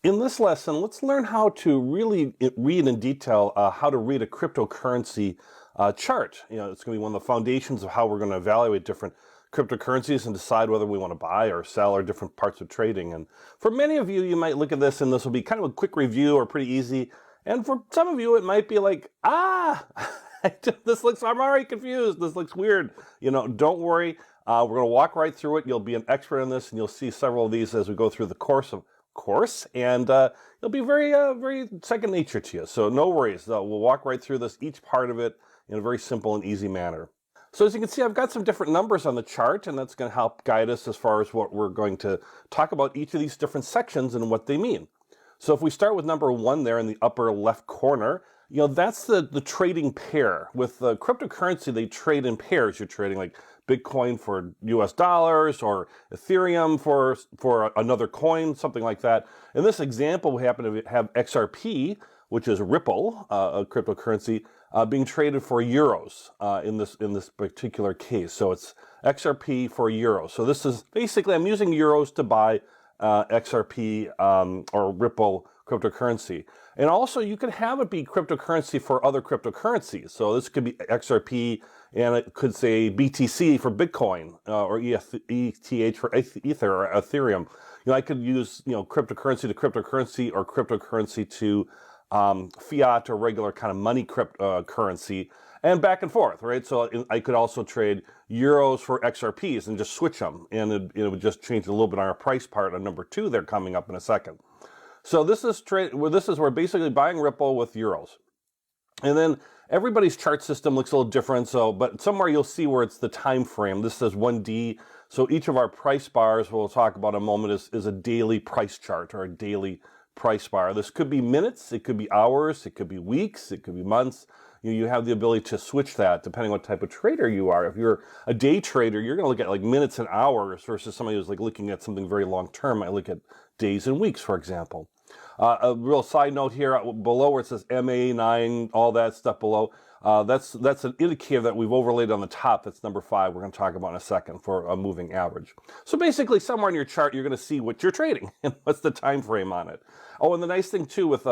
In this lesson, let's learn how to really read in detail how to read a cryptocurrency chart. It's going to be one of the foundations of how we're going to evaluate different cryptocurrencies and decide whether we want to buy or sell or different parts of trading. And for many of you, you might look at this and this will be kind of a quick review or pretty easy. And for some of you, it might be like, I'm already confused. This looks weird. Don't worry. We're going to walk right through it. You'll be an expert in this, and you'll see several of these as we go through the course, and it'll be very second nature to you. So no worries. We'll walk right through this, each part of it, in a very simple and easy manner. So as you can see, I've got some different numbers on the chart, and that's going to help guide us as far as what we're going to talk about each of these different sections and what they mean. So if we start with number 1 there in the upper left corner, that's the trading pair. With cryptocurrency, they trade in pairs. You're trading like Bitcoin for US dollars or Ethereum for another coin, something like that. In this example, we happen to have XRP, which is Ripple, a cryptocurrency, being traded for euros in this particular case. So it's XRP for euros. So this is basically, I'm using euros to buy XRP or Ripple cryptocurrency. And also you can have it be cryptocurrency for other cryptocurrencies. So this could be XRP, and it could say BTC for Bitcoin or ETH for Ether or Ethereum. I could use cryptocurrency to cryptocurrency or cryptocurrency to fiat or regular kind of money currency, and back and forth, right? So I could also trade euros for XRPs and just switch them, and it would just change a little bit on our price part on number 2 there coming up in a second. So this is we're basically buying Ripple with euros. And then everybody's chart system looks a little different, but somewhere you'll see where it's the time frame. This says 1D. So each of our price bars we'll talk about in a moment is a daily price chart or a daily price bar. This could be minutes, it could be hours, it could be weeks, it could be months. You have the ability to switch that depending on what type of trader you are. If you're a day trader, you're going to look at like minutes and hours versus somebody who's like looking at something very long term. I look at days and weeks, for example. A real side note here below where it says MA9, all that stuff below. That's an indicator that we've overlaid on the top. That's number 5. We're going to talk about in a second for a moving average. So basically, somewhere in your chart, you're going to see what you're trading and what's the time frame on it. Oh, and the nice thing too, with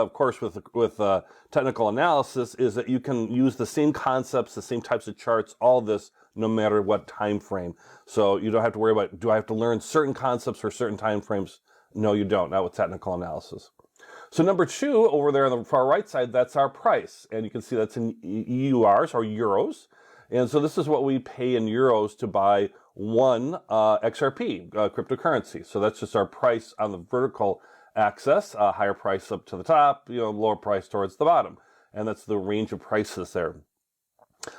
technical analysis, is that you can use the same concepts, the same types of charts, all this, no matter what time frame. So you don't have to worry about, do I have to learn certain concepts for certain time frames? No, you don't. Not with technical analysis. So number 2 over there on the far right side, that's our price. And you can see that's in EURs or euros. And so this is what we pay in euros to buy one XRP cryptocurrency. So that's just our price on the vertical axis, higher price up to the top, lower price towards the bottom. And that's the range of prices there.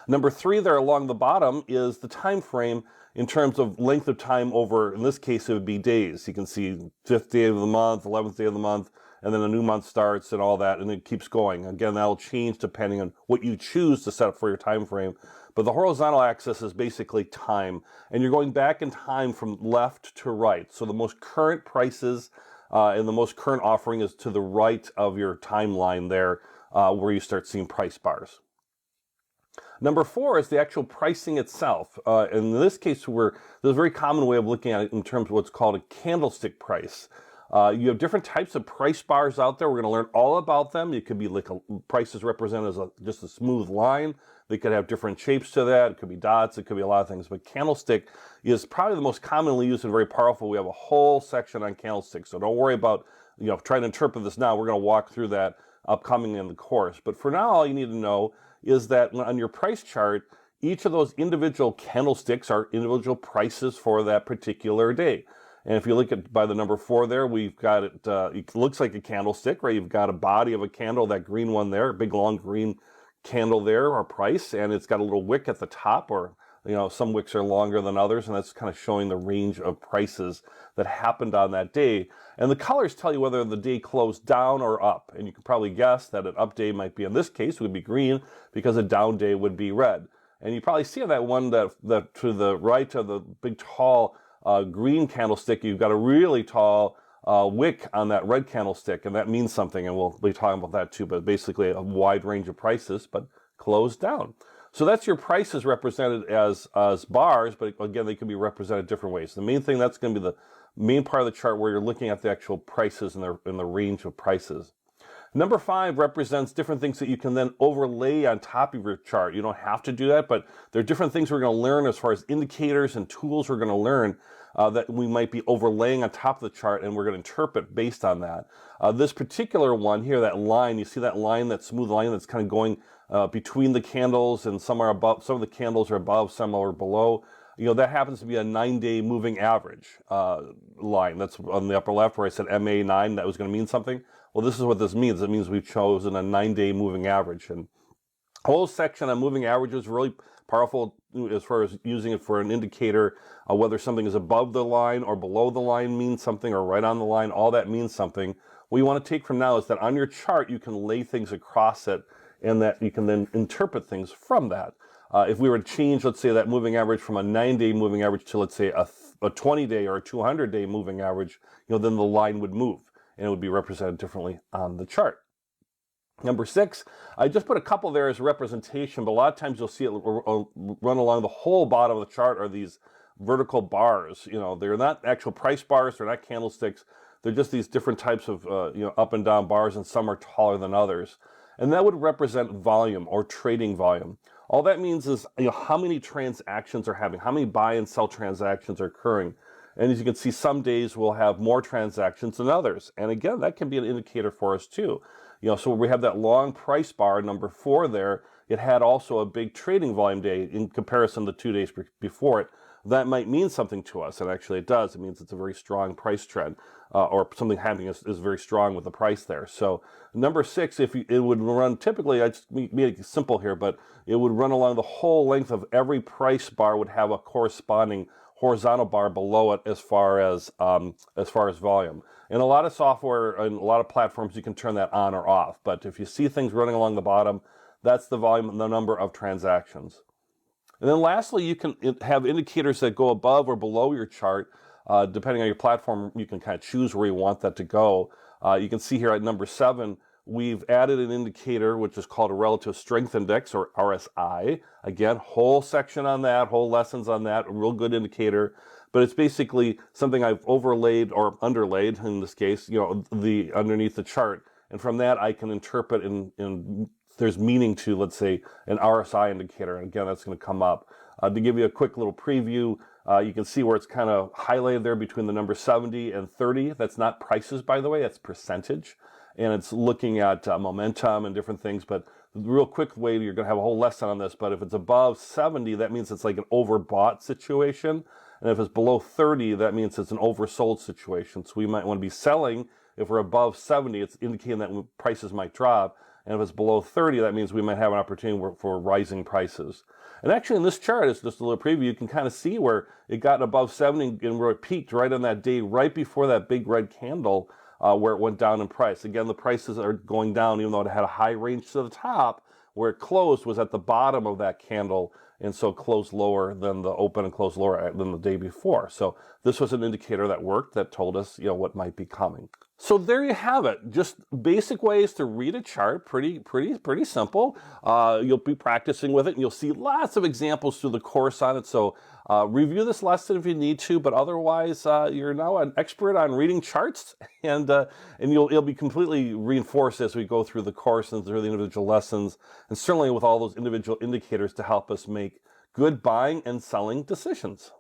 Number 3 there along the bottom is the time frame in terms of length of time over, in this case, it would be days. You can see 5th day of the month, 11th day of the month, and then a new month starts and all that, and it keeps going. Again, that'll change depending on what you choose to set up for your time frame. But the horizontal axis is basically time, and you're going back in time from left to right. So the most current prices and the most current offering is to the right of your timeline there, where you start seeing price bars. Number 4 is the actual pricing itself. In this case, there's a very common way of looking at it in terms of what's called a candlestick price. You have different types of price bars out there. We're going to learn all about them. It could be like prices represented as just a smooth line. They could have different shapes to that. It could be dots. It could be a lot of things. But candlestick is probably the most commonly used and very powerful. We have a whole section on candlesticks. So don't worry about trying to interpret this now. We're going to walk through that upcoming in the course. But for now, all you need to know is that on your price chart, each of those individual candlesticks are individual prices for that particular day. And if you look at by the number 4 there, we've got it, it looks like a candlestick, right? You've got a body of a candle, that green one there, a big long green candle there, our price, and it's got a little wick at the top, or some wicks are longer than others, and that's kind of showing the range of prices that happened on that day. And the colors tell you whether the day closed down or up. And you can probably guess that an up day might be, in this case, would be green, because a down day would be red. And you probably see that one that to the right of the big tall green candlestick, you've got a really tall wick on that red candlestick, and that means something, and we'll be talking about that too, but basically a wide range of prices, but closed down. So that's your prices represented as bars, but again, they can be represented different ways. The main thing that's going to be the main part of the chart where you're looking at the actual prices and the range of prices. Number 5 represents different things that you can then overlay on top of your chart. You don't have to do that, but there are different things we're going to learn as far as indicators and tools we're going to learn that we might be overlaying on top of the chart, and we're going to interpret based on that. This particular one here, that line, you see that line, that smooth line that's kind of going between the candles, and some are above, some of the candles are above, some are below. You know, that happens to be a 9-day moving average line. That's on the upper left where I said MA9, that was going to mean something. Well, this is what this means. It means we've chosen a 9-day moving average. And the whole section on moving averages is really powerful as far as using it for an indicator, whether something is above the line or below the line means something, or right on the line, all that means something. What you want to take from now is that on your chart, you can lay things across it, and that you can then interpret things from that. If we were to change, let's say, that moving average from a 9-day moving average to, let's say, a 20-day or a 200-day moving average, then the line would move, and it would be represented differently on the chart. Number 6, I just put a couple there as representation, but a lot of times you'll see it run along the whole bottom of the chart are these vertical bars. They're not actual price bars, they're not candlesticks. They're just these different types of up and down bars, and some are taller than others. And that would represent volume or trading volume. All that means is how many transactions are happening, how many buy and sell transactions are occurring. And as you can see, some days we'll have more transactions than others. And again, that can be an indicator for us too. So we have that long price bar, number 4 there. It had also a big trading volume day in comparison to 2 days before it. That might mean something to us, and actually it does. It means it's a very strong price trend, or something happening is very strong with the price there. So number 6, it would run typically, I just made it simple here, but it would run along the whole length of every price bar, would have a corresponding horizontal bar below it as far as volume. In a lot of software and a lot of platforms, you can turn that on or off. But if you see things running along the bottom, that's the volume and the number of transactions. And then lastly, you can have indicators that go above or below your chart. Depending on your platform, you can kind of choose where you want that to go. You can see here at number 7, we've added an indicator which is called a relative strength index, or RSI. Again, whole section on that, whole lessons on that, a real good indicator. But it's basically something I've overlaid or underlaid, in this case, the underneath the chart. And from that, I can interpret in there's meaning to, let's say, an RSI indicator. And again, that's going to come up. To give you a quick little preview, you can see where it's kind of highlighted there between the number 70 and 30. That's not prices, by the way, that's percentage. And it's looking at momentum and different things. But the real quick way, you're going to have a whole lesson on this, but if it's above 70, that means it's like an overbought situation. And if it's below 30, that means it's an oversold situation. So we might want to be selling. If we're above 70, it's indicating that prices might drop. And if it's below 30, that means we might have an opportunity for rising prices. And actually in this chart, it's just a little preview, you can kind of see where it got above 70 and where it peaked right on that day, right before that big red candle, where it went down in price. Again, the prices are going down, even though it had a high range to the top. Where it closed was at the bottom of that candle, and so closed lower than the open and closed lower than the day before. So this was an indicator that worked, that told us what might be coming. So there you have it. Just basic ways to read a chart. Pretty simple. You'll be practicing with it, and you'll see lots of examples through the course on it. So review this lesson if you need to, but otherwise you're now an expert on reading charts, and you'll be completely reinforced as we go through the course and through the individual lessons, and certainly with all those individual indicators to help us make good buying and selling decisions.